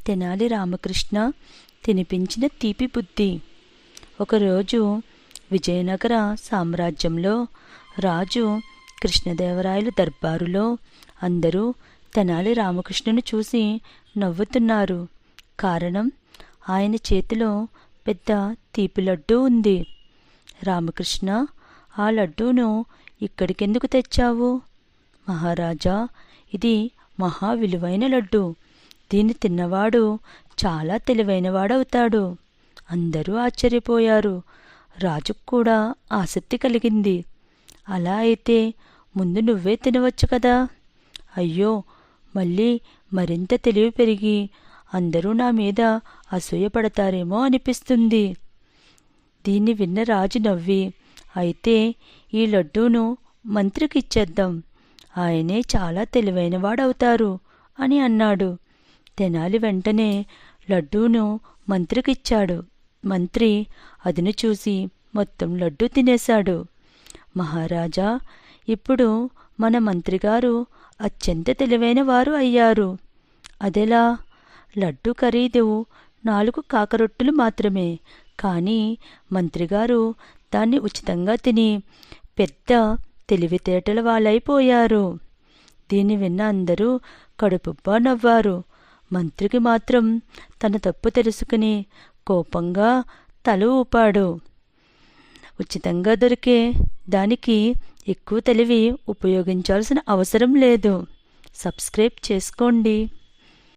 తెనాలి రామకృష్ణ తినిపించిన తీపి బుద్ధి. ఒకరోజు విజయనగర సామ్రాజ్యంలో రాజు కృష్ణదేవరాయలు దర్బారులో అందరూ తెనాలి రామకృష్ణను చూసి నవ్వుతున్నారు. కారణం, ఆయన చేతిలో పెద్ద తీపి లడ్డూ ఉంది. రామకృష్ణ, ఆ లడ్డూను ఇక్కడికెందుకు తెచ్చావు? మహారాజా, ఇది మహా విలువైన లడ్డు. దీన్ని తిన్నవాడు చాలా తెలివైనవాడవుతాడు. అందరూ ఆశ్చర్యపోయారు. రాజుకు కూడా ఆసక్తి కలిగింది. అలా అయితే ముందు నువ్వే తినవచ్చు కదా. అయ్యో, మళ్ళీ మరింత తెలివి పెరిగి అందరూ నా మీద అసూయపడతారేమో అనిపిస్తుంది. దీన్ని విన్న రాజు నవ్వి, అయితే ఈ లడ్డూను మంత్రికి ఇచ్చేద్దాం, ఆయనే చాలా తెలివైనవాడవుతారు అని అన్నాడు. తెనాలి వెంటనే లడ్డూను మంత్రికిచ్చాడు. మంత్రి అదిని చూసి మొత్తం లడ్డూ తినేశాడు. మహారాజా, ఇప్పుడు మన మంత్రిగారు అత్యంత తెలివైన వారు అయ్యారు. అదెలా? లడ్డు ఖరీదు 4 కాకరొట్టులు మాత్రమే. కానీ మంత్రిగారు దాన్ని ఉచితంగా తిని పెద్ద తెలివితేటల వాళ్ళైపోయారు. దీన్ని విన్న అందరూ కడుపుబ్బా నవ్వారు. మంత్రికి మాత్రం తన తప్పు తెలుసుకుని కోపంగా తల ఊపాడు. ఉచితంగా దొరికే దానికి ఎక్కువ తెలివి ఉపయోగించాల్సిన అవసరం లేదు. సబ్స్క్రైబ్ చేసుకోండి.